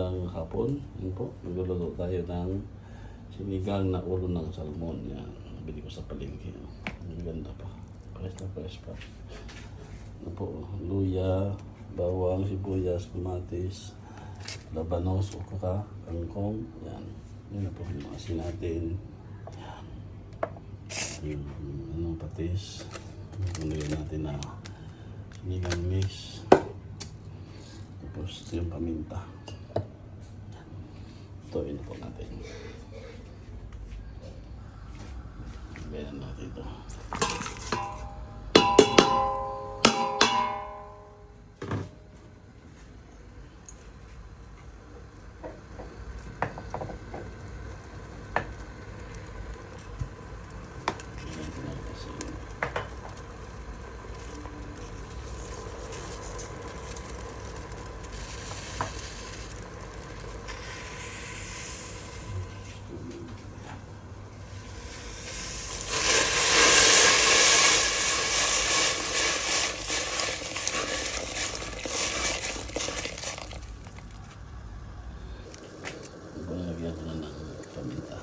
Ang hapon, yun po, magluluto tayo ng sinigang na ulo ng salmon. Yan, nabili ko sa palengke. Ang ganda pa, fresh na fresh pa. Ano po, luya, bawang, sibuyas, kamatis, labanos, okra, kangkong. Yan, yun na po yung asin natin. Yan, yung patis. Nilagyan natin na sinigang mix. Tapos ito yung paminta. Ito, ino po natin. Ganyan natin ito. Lagyan ko na ng paminta.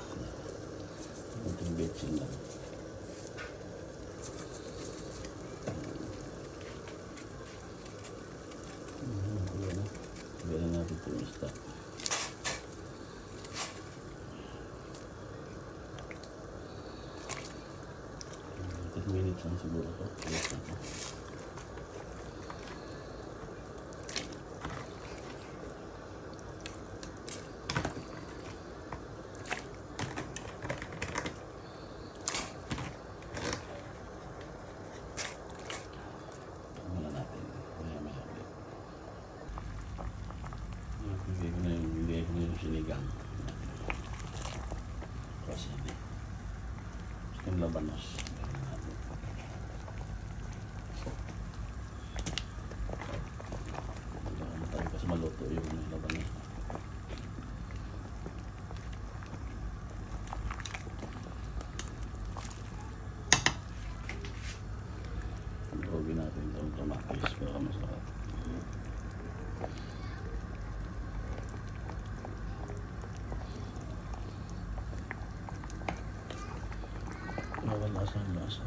Itong betsin lang. Lagyan na natin itong isda. 10 minutes lang siguro ito. Alas na ito. Hindi ko na yung sinigang. Kasi hindi. Gusto yung labanos. Matagal kasi maluto yung labanos. Huwagin natin itong kamatis para masarap. Wala sa lasa.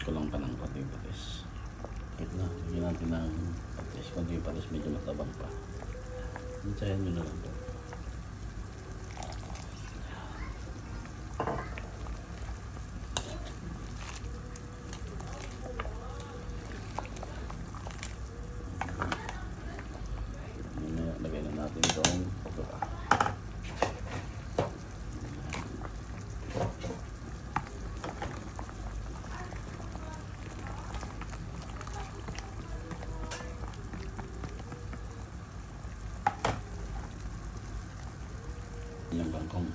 Kulang pa ng patis. Wait na, lagyan natin ng patis. Kung yung patis medyo matabang pa. Hintayin nyo na lang po. Lagay na natin itong okra. Yung kangkong.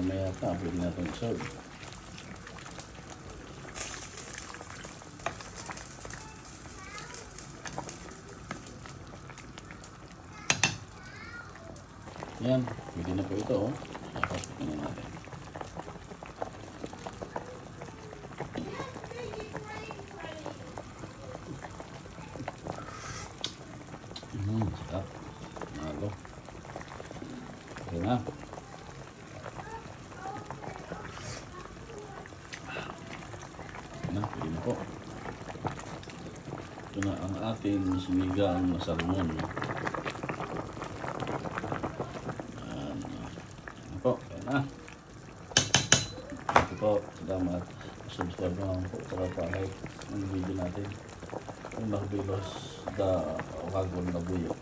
Maya tapos na itong serve. Yan, pwede na po ito. Tapos tingnan natin. Sarap. Nalo. Okay na. Pwede na po. Ito na ang ating sinigang na salmon. Ano po, ayan na. Ito po, salamat. Subscribe naman po para pa-like ng video natin. Ang Marvelos. the wagwan na buyo.